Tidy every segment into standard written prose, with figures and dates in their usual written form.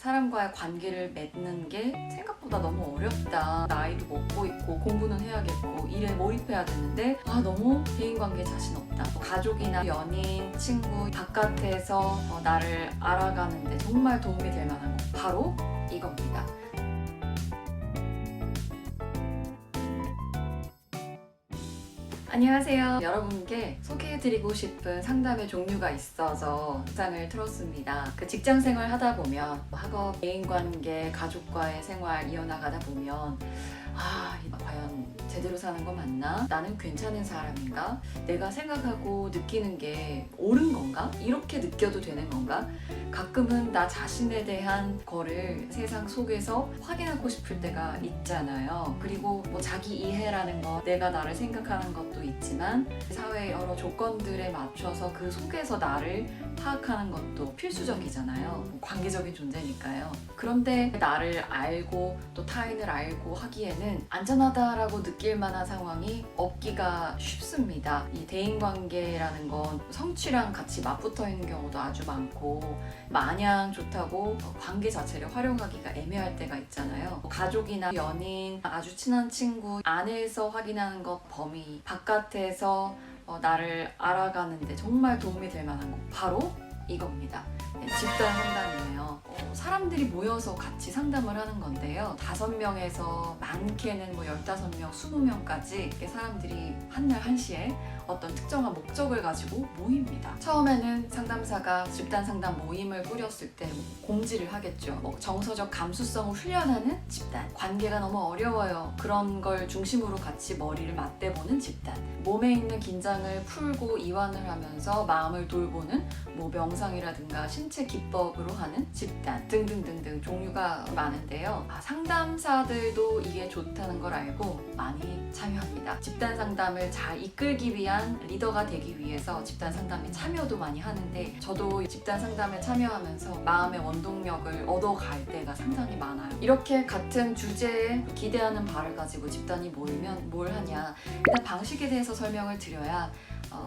사람과의 관계를 맺는 게 생각보다 너무 어렵다. 나이도 먹고 있고 공부는 해야겠고 일에 몰입해야 되는데 너무 대인관계에 자신 없다. 가족이나 연인, 친구 바깥에서 나를 알아가는데 정말 도움이 될 만한 거 바로 이겁니다. 안녕하세요. 여러분께 소개해드리고 싶은 상담의 종류가 있어서 영상을 틀었습니다. 직장 생활 하다 보면 학업, 대인관계, 가족과의 생활 이어나가다 보면 과연 제대로 사는 거 맞나? 나는 괜찮은 사람인가? 내가 생각하고 느끼는 게 옳은 건가? 이렇게 느껴도 되는 건가? 가끔은 나 자신에 대한 거를 세상 속에서 확인하고 싶을 때가 있잖아요. 그리고 자기 이해라는 것, 내가 나를 생각하는 것도 있지만 사회의 여러 조건들에 맞춰서 그 속에서 나를 파악하는 것도 필수적이잖아요. 관계적인 존재니까요. 그런데 나를 알고 또 타인을 알고 하기에는 안전하다라고 느낄 만한 상황이 없기가 쉽습니다. 이 대인관계라는 건 성취랑 같이 맞붙어 있는 경우도 아주 많고 마냥 좋다고 관계 자체를 활용하기가 애매할 때가 있잖아요. 가족이나 연인, 아주 친한 친구 안에서 확인하는 것 범위, 바깥에서 나를 알아가는데 정말 도움이 될 만한 거 바로 이겁니다. 집단 상담이에요. 사람들이 모여서 같이 상담을 하는 건데요. 5명에서 많게는 15명, 20명까지 사람들이 한날 한시에 어떤 특정한 목적을 가지고 모입니다. 처음에는 상담사가 집단 상담 모임을 꾸렸을 때 공지를 하겠죠. 정서적 감수성을 훈련하는 집단, 관계가 너무 어려워요. 그런 걸 중심으로 같이 머리를 맞대보는 집단, 몸에 있는 긴장을 풀고 이완을 하면서 마음을 돌보는 명상이라든가 신체 기법으로 하는 집단 등등등등 종류가 많은데요. 상담사들도 이게 좋다는 걸 알고 많이 참여합니다. 집단 상담을 잘 이끌기 위한 리더가 되기 위해서 집단 상담에 참여도 많이 하는데 저도 집단 상담에 참여하면서 마음의 원동력을 얻어갈 때가 상당히 많아요. 이렇게 같은 주제에 기대하는 바를 가지고 집단이 모이면 뭘 하냐, 일단 방식에 대해서 설명을 드려야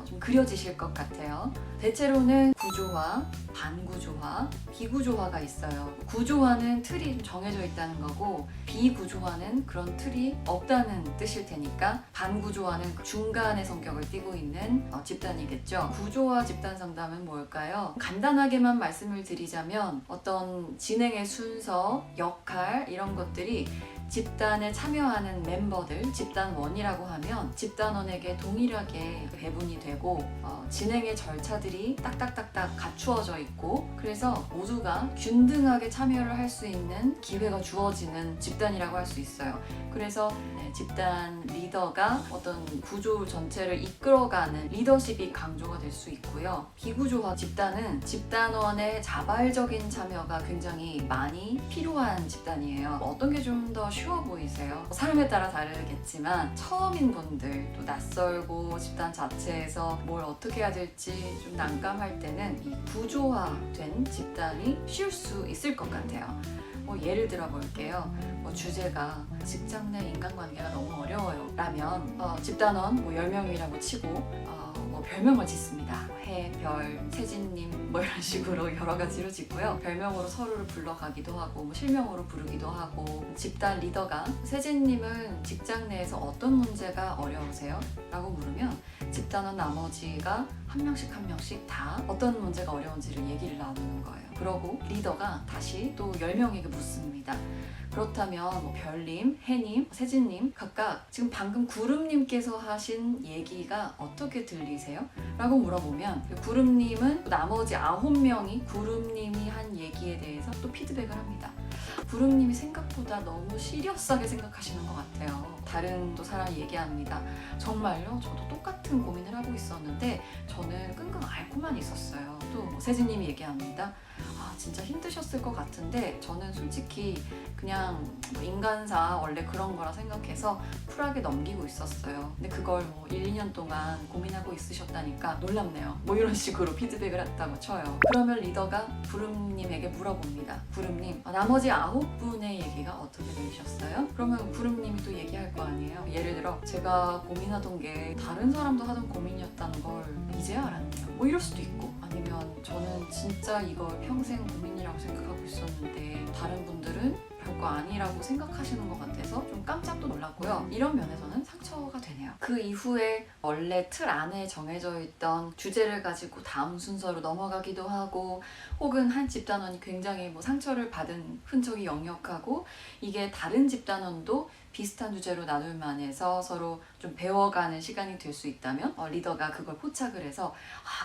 좀 그려지실 것 같아요. 대체로는 구조화, 반구조화, 비구조화가 있어요. 구조화는 틀이 정해져 있다는 거고 비구조화는 그런 틀이 없다는 뜻일 테니까 반구조화는 중간의 성격을 띠고 있는 집단이겠죠. 구조화 집단 상담은 뭘까요? 간단하게만 말씀을 드리자면 어떤 진행의 순서, 역할 이런 것들이 집단에 참여하는 멤버들, 집단원이라고 하면 집단원에게 동일하게 배분이 되고 진행의 절차들이 딱딱딱딱 갖추어져 있고 그래서 모두가 균등하게 참여를 할 수 있는 기회가 주어지는 집단이라고 할 수 있어요. 그래서 집단 리더가 어떤 구조 전체를 이끌어가는 리더십이 강조가 될 수 있고요. 비구조화 집단은 집단원의 자발적인 참여가 굉장히 많이 필요한 집단이에요. 어떤 게 좀 더 쉬워 보이세요? 사람에 따라 다르겠지만 처음인 분들, 또 낯설고 집단 자체에서 뭘 어떻게 해야 될지 좀 난감할 때는 이 구조화된 집단이 쉬울 수 있을 것 같아요. 예를 들어 볼게요. 주제가 직장 내 인간관계가 너무 어려워요 라면 집단원 10명이라고 치고 별명을 짓습니다. 해, 별, 세진님 이런 식으로 여러 가지로 짓고요. 별명으로 서로를 불러가기도 하고 실명으로 부르기도 하고 집단 리더가 세진님은 직장 내에서 어떤 문제가 어려우세요? 라고 물으면 집단원 나머지가 한 명씩 다 어떤 문제가 어려운지를 얘기를 나누는 거예요. 그러고 리더가 다시 또 10명에게 묻습니다. 그렇다면 별님, 해님, 세진님 각각 지금 방금 구름님께서 하신 얘기가 어떻게 들리세요? 라고 물어보면 구름님은 나머지 9명이 구름님이 한 얘기에 대해서 또 피드백을 합니다. 구름님이 생각보다 너무 시리어스하게 생각하시는 것 같아요. 다른 또 사람이 얘기합니다. 정말요? 저도 똑같은 고민을 하고 있었는데 저는 끙끙 앓고만 있었어요. 또 세진님이 얘기합니다. 진짜 힘드셨을 것 같은데 저는 솔직히 그냥 인간사 원래 그런 거라 생각해서 쿨하게 넘기고 있었어요. 근데 그걸 1, 2년 동안 고민하고 있으셨다니까 놀랍네요. 이런 식으로 피드백을 했다고 쳐요. 그러면 리더가 구름님에게 물어봅니다. 구름님, 나머지 가족분의 얘기가 어떻게 들리셨어요? 그러면 구름님이 또 얘기할 거 아니에요. 예를 들어 제가 고민하던 게 다른 사람도 하던 고민이었다는 걸 이제야 알았네요. 뭐 이럴 수도 있고, 아니면 저는 진짜 이걸 평생 고민이라고 생각하고 있었는데 다른 분들은 별거 아니라고 생각하시는 것 같아서 좀 깜짝도 놀랐고요. 이런 면에서는 상처가 되네요. 그 이후에 원래 틀 안에 정해져 있던 주제를 가지고 다음 순서로 넘어가기도 하고, 혹은 한 집단원이 굉장히 뭐 상처를 받은 흔적이 역력하고 이게 다른 집단원도 비슷한 주제로 나눌 만해서 서로 좀 배워가는 시간이 될 수 있다면 리더가 그걸 포착을 해서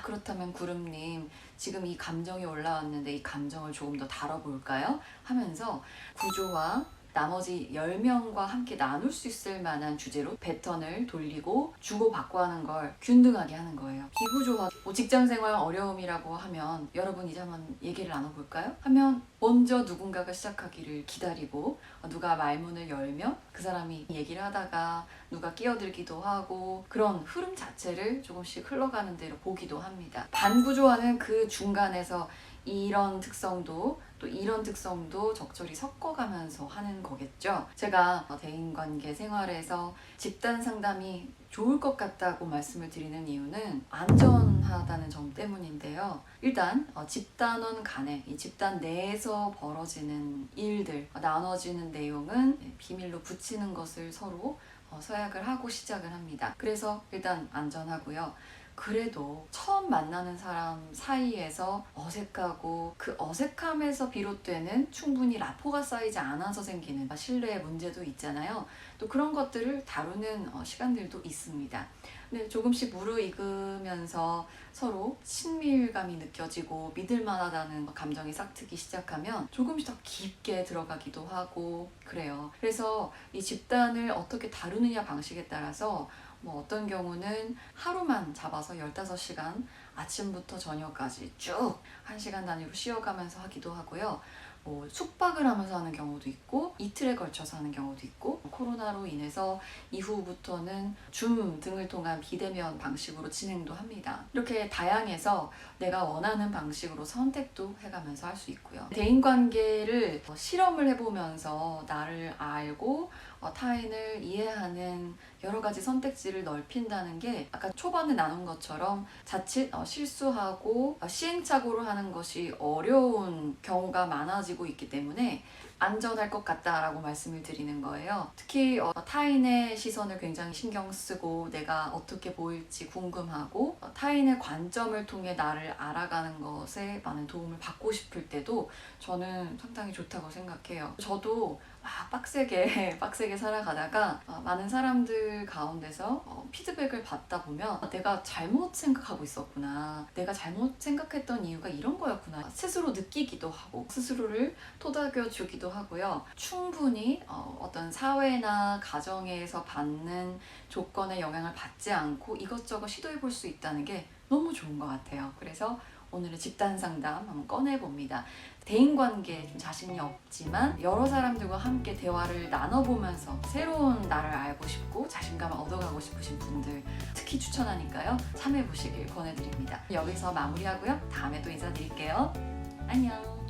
그렇다면 구름님 지금 이 감정이 올라왔는데 이 감정을 조금 더 다뤄볼까요? 하면서 구조와 나머지 10명과 함께 나눌 수 있을 만한 주제로 패턴을 돌리고 주고받고 하는 걸 균등하게 하는 거예요. 기부조합, 직장생활 어려움이라고 하면 여러분 이제 한번 얘기를 나눠볼까요? 하면 먼저 누군가가 시작하기를 기다리고 누가 말문을 열면 그 사람이 얘기를 하다가 누가 끼어들기도 하고 그런 흐름 자체를 조금씩 흘러가는 대로 보기도 합니다. 반구조화는 그 중간에서 이런 특성도 또 이런 특성도 적절히 섞어가면서 하는 거겠죠. 제가 대인관계 생활에서 집단 상담이 좋을 것 같다고 말씀을 드리는 이유는 안전하다는 점 때문인데요. 일단 집단원 간에 이 집단 내에서 벌어지는 일들, 나눠지는 내용은 비밀로 붙이는 것을 서로 서약을 하고 시작을 합니다. 그래서 일단 안전하고요. 그래도 처음 만나는 사람 사이에서 어색하고 그 어색함에서 비롯되는 충분히 라포가 쌓이지 않아서 생기는 신뢰의 문제도 있잖아요. 또 그런 것들을 다루는 시간들도 있습니다. 근데 조금씩 무르익으면서 서로 친밀감이 느껴지고 믿을만하다는 감정이 싹트기 시작하면 조금씩 더 깊게 들어가기도 하고 그래요. 그래서 이 집단을 어떻게 다루느냐 방식에 따라서 어떤 경우는 하루만 잡아서 15시간 아침부터 저녁까지 쭉 1시간 단위로 쉬어가면서 하기도 하고요. 숙박을 하면서 하는 경우도 있고 이틀에 걸쳐서 하는 경우도 있고, 코로나로 인해서 이후부터는 줌 등을 통한 비대면 방식으로 진행도 합니다. 이렇게 다양해서 내가 원하는 방식으로 선택도 해가면서 할 수 있고요. 대인관계를 실험을 해보면서 나를 알고 타인을 이해하는 여러 가지 선택지를 넓힌다는 게 아까 초반에 나눈 것처럼 자칫 실수하고 시행착오를 하는 것이 어려운 경우가 많아지고 있기 때문에 안전할 것 같다라고 말씀을 드리는 거예요. 특히 타인의 시선을 굉장히 신경 쓰고 내가 어떻게 보일지 궁금하고 타인의 관점을 통해 나를 알아가는 것에 많은 도움을 받고 싶을 때도 저는 상당히 좋다고 생각해요. 저도 빡세게 살아가다가 많은 사람들 가운데서 피드백을 받다 보면 내가 잘못 생각하고 있었구나, 내가 잘못 생각했던 이유가 이런 거였구나 스스로 느끼기도 하고 스스로를 토닥여주기도 하고요. 충분히 어떤 사회나 가정에서 받는 조건의 영향을 받지 않고 이것저것 시도해볼 수 있다는 게 너무 좋은 것 같아요. 그래서 오늘은 집단 상담 한번 꺼내봅니다. 대인관계에 좀 자신이 없지만 여러 사람들과 함께 대화를 나눠보면서 새로운 나를 알고 싶고 자신감을 얻어가고 싶으신 분들 특히 추천하니까요. 참여해보시길 권해드립니다. 여기서 마무리하고요. 다음에 또 인사드릴게요. 안녕.